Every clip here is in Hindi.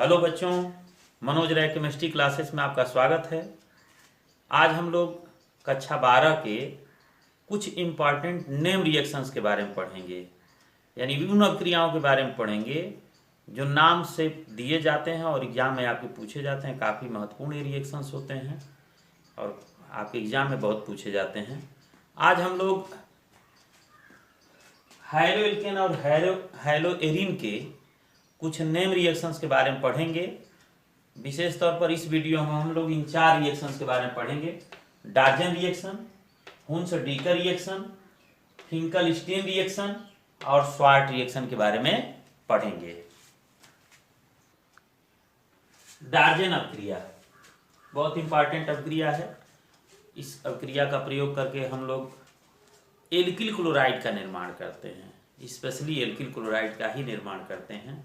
हेलो बच्चों, मनोज राय केमिस्ट्री क्लासेस में आपका स्वागत है। आज हम लोग कक्षा 12 के कुछ इम्पॉर्टेंट नेम रिएक्शंस के बारे में पढ़ेंगे, यानी विभिन्न अभिक्रियाओं के बारे में पढ़ेंगे जो नाम से दिए जाते हैं और एग्जाम में आपके पूछे जाते हैं। काफ़ी महत्वपूर्ण ये रिएक्शंस होते हैं और आपके एग्जाम में बहुत पूछे जाते हैं। आज हम लोग हाइलोएल्केन और हाइलोएरीन के कुछ नेम रिएक्शंस के बारे में पढ़ेंगे। विशेष तौर पर इस वीडियो में हम लोग इन 4 रिएक्शंस के बारे में पढ़ेंगे। Darzens reaction, Hunsdiecker reaction, Finkelstein reaction और स्वार्ट रिएक्शन के बारे में पढ़ेंगे। डार्जन अभिक्रिया बहुत इंपॉर्टेंट अभिक्रिया है। इस अभिक्रिया का प्रयोग करके हम लोग एल्किल क्लोराइड का निर्माण करते हैं, स्पेशली एल्किल क्लोराइड का ही निर्माण करते हैं।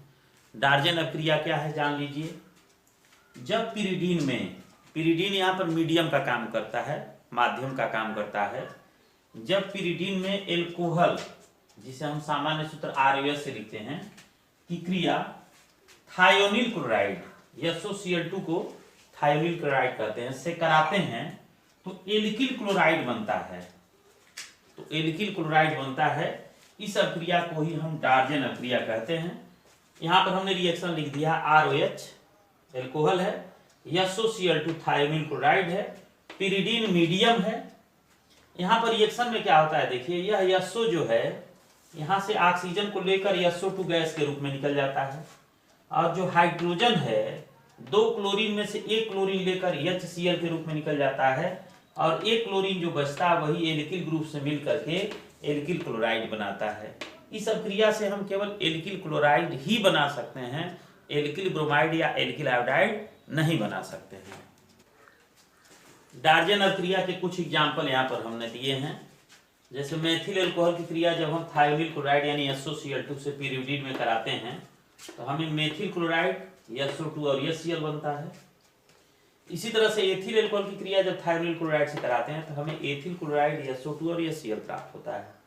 डार्जन अभिक्रिया क्या है जान लीजिए। जब पिरिडीन यहाँ पर मीडियम का काम करता है, माध्यम का काम करता है। जब पिरिडीन में एल्कोहल, जिसे हम सामान्य सूत्र ROS से लिखते हैं, की क्रिया थायोनिल क्लोराइड SOCl2 को थायोनिल क्लोराइड कहते हैं से कराते हैं तो एल्किल क्लोराइड बनता है। तो एल्किल क्लोराइड बनता है। इस अभिक्रिया को ही हम डार्जन अभिक्रिया कहते हैं। यहाँ पर हमने रिएक्शन लिख दिया ROH एल्कोहल है, SOCl2 थायोनिल क्लोराइड है, पिरिडीन मीडियम है। यहाँ पर रिएक्शन में क्या होता है देखिए, यह SO जो है यहाँ से ऑक्सीजन को लेकर SO2 गैस के रूप में निकल जाता है और जो हाइड्रोजन है 2 क्लोरीन में से 1 क्लोरीन लेकर HCl के रूप में निकल जाता है और 1 क्लोरीन जो बचता है वही एल्किल ग्रुप से मिल करके एल्किल क्लोराइड बनाता है। इस अभिक्रिया से हम केवल एल्किल क्लोराइड ही बना सकते हैं, एल्किल ब्रोमाइड या एल्किल आयोडाइड नहीं बना सकते हैं। डार्जन अभिक्रिया के कुछ एग्जाम्पल यहाँ पर हमने दिए हैं। जैसे मेथिल एल्कोहल की क्रिया जब हम थायोनिल क्लोराइड यानी SOCl2 से पिरिडीन में कराते हैं तो हमें मेथिल क्लोराइड SO2 और HCl बनता है। इसी तरह से एथिल एल्कोहल की क्रिया जब थायोनिल क्लोराइड से कराते हैं तो हमें एथिल क्लोराइड SO2 और HCl प्राप्त होता है।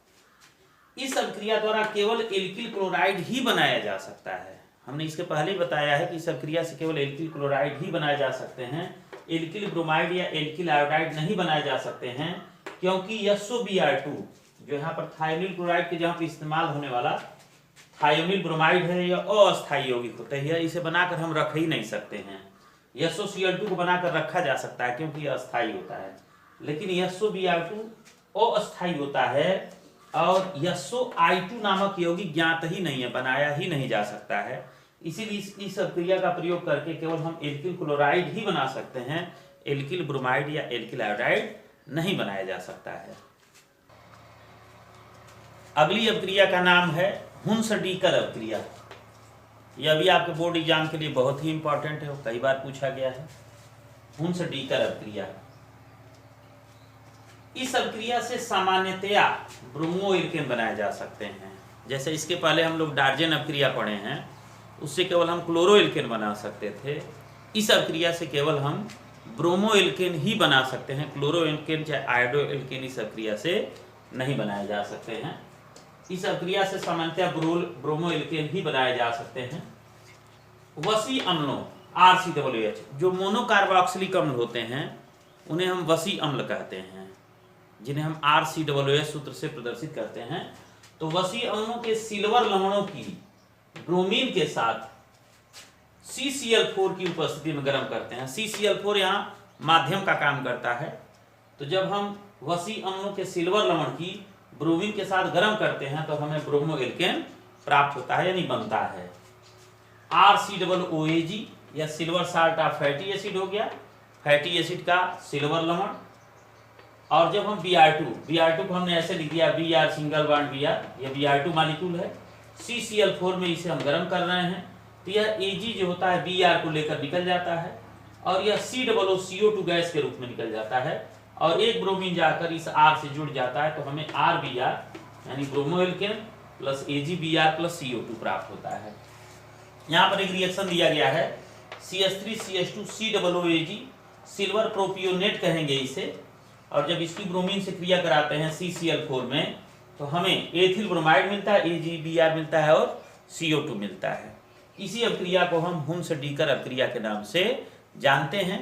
इस अभिक्रिया द्वारा केवल एल्किल क्लोराइड ही बनाया जा सकता है। हमने इसके पहले ही बताया है कि इस अभिक्रिया से केवल एल्किल क्लोराइड ही बनाए जा सकते हैं, एल्किल ब्रोमाइड या एल्किल आयोडाइड नहीं बनाए जा सकते हैं, क्योंकि SOBr2 जो यहाँ पर थायोनिल क्लोराइड के जहाँ पर इस्तेमाल होने वाला थायोनिल ब्रोमाइड है, यह अस्थायी यौगिक होता है, इसे बनाकर हम रख ही नहीं सकते हैं। SOCl2 को बनाकर रखा जा सकता है क्योंकि यह अस्थायी होता है, लेकिन SOBr2 अस्थायी होता है और SOI2 नामक यौगिक ज्ञात ही नहीं है, बनाया ही नहीं जा सकता है। इसीलिए इस अभिक्रिया का प्रयोग करके केवल हम एल्किल क्लोराइड ही बना सकते हैं, एल्किल ब्रोमाइड या एल्किल आयोडाइड नहीं बनाया जा सकता है। अगली अभिक्रिया का नाम है हुन्स-डीकर अभिक्रिया। यह भी आपके बोर्ड एग्जाम के लिए बहुत ही इंपॉर्टेंट है, कई बार पूछा गया है। हुन्स-डीकर अभिक्रिया, इस अभिक्रिया से सामान्यतया ब्रोमो एल्केन बनाए जा सकते हैं। जैसे इसके पहले हम लोग डार्जन अभिक्रिया पढ़े हैं, उससे केवल हम क्लोरो एल्केन बना सकते थे। इस अभिक्रिया से केवल हम ब्रोमो एल्केन ही बना सकते हैं, क्लोरो एल्केन चाहे आयोडो एल्केन इस अभिक्रिया से नहीं बनाए जा सकते हैं। इस अभिक्रिया से सामान्यतया ब्रोमो एल्केन ही बनाए जा सकते हैं। वसी अम्लों RCOOH जो मोनोकार्बोक्सिलिक अम्ल होते हैं उन्हें हम वसी अम्ल कहते हैं, जिन्हें हम RCOOH सूत्र से प्रदर्शित करते हैं। तो वसी अम्लों के सिल्वर लवणों की ब्रोमीन के साथ CCl4 की उपस्थिति में गर्म करते हैं। CCl4 यहाँ माध्यम का काम करता है। तो जब हम वसी अम्लों के सिल्वर लवण की ब्रोमीन के साथ गर्म करते हैं तो हमें ब्रोमो एल्केन प्राप्त होता है, यानी बनता है। RCOOAG या silver salt of fatty acid हो गया, फैटी एसिड का सिल्वर लवण। और जब हम Br2 को हमने ऐसे लिख दिया Br सिंगल बॉन्ड Br, यह Br2 मॉलिक्यूल है। CCl4 में इसे हम गर्म कर रहे हैं तो यह Ag जो होता है Br को लेकर निकल जाता है और यह COO गैस के रूप में निकल जाता है और एक ब्रोमीन जाकर इस R से जुड़ जाता है तो हमें RBr यानी bromo alkane plus AgBr plus CO2 प्राप्त होता है। यहाँ पर एक रिएक्शन दिया गया है CH3CH2COOAG, सिल्वर प्रोपियोनेट कहेंगे इसे, और जब इसकी ब्रोमीन से क्रिया कराते हैं CCl4 में तो हमें एथिल ब्रोमाइड मिलता है, AgBr मिलता है और CO2 मिलता है। इसी अभिक्रिया को हम हुन्स-डीकर अभिक्रिया के नाम से जानते हैं।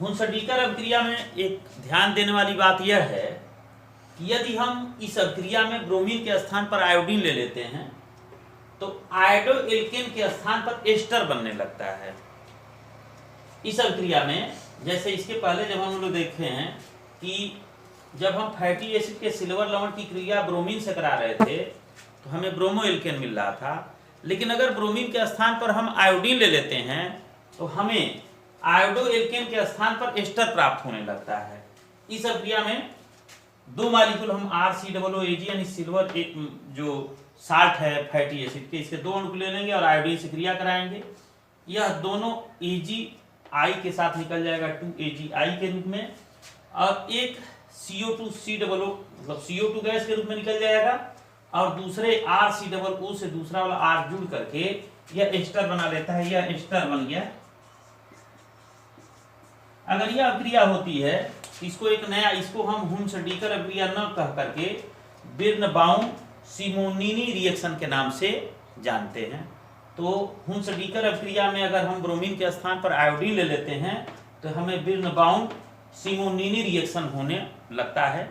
हुन्स-डीकर अभिक्रिया में एक ध्यान देने वाली बात यह है कि यदि हम इस अभिक्रिया में ब्रोमीन के स्थान पर आयोडीन ले लेते हैं तो आयोडो एल्केन के स्थान पर एस्टर बनने लगता है। इस अभिक्रिया में जैसे इसके पहले जब हम लोग देखे हैं कि जब हम फैटी एसिड के सिल्वर लवण की क्रिया ब्रोमीन से करा रहे थे तो हमें ब्रोमो एल्केन मिल रहा था, लेकिन अगर ब्रोमीन के स्थान पर हम आयोडीन ले लेते हैं तो हमें आयोडो एल्केन के स्थान पर एस्टर प्राप्त होने लगता है। इस अभिक्रिया में दो मॉलिक्यूल हम RCOOAg यानी सिल्वर जो साल्ट है फैटी एसिड के, इसके दो अणु ले लेंगे और आयोडीन से क्रिया कराएंगे। यह दोनों AgI के साथ निकल जाएगा 2AgI के रूप में, और एक CO2COO मतलब CO2 गैस के रूप में निकल जाएगा, और दूसरे RCOO से दूसरा वाला R जुड़ करके यह एस्टर बना लेता है। यह एस्टर बन गया। अगर यह अभिक्रिया होती है इसको एक नया, इसको हम हुन्स-डीकर अभिक्रिया न कह करके बिर्नबाउम-सिमोनीनी रिएक्शन के नाम से जानते हैं। तो हुन्स-डीकर अभिक्रिया में अगर हम ब्रोमीन के स्थान पर आयोडीन ले लेते हैं तो हमें बिर्नबाउम-सिमोनीनी रिएक्शन होने लगता है।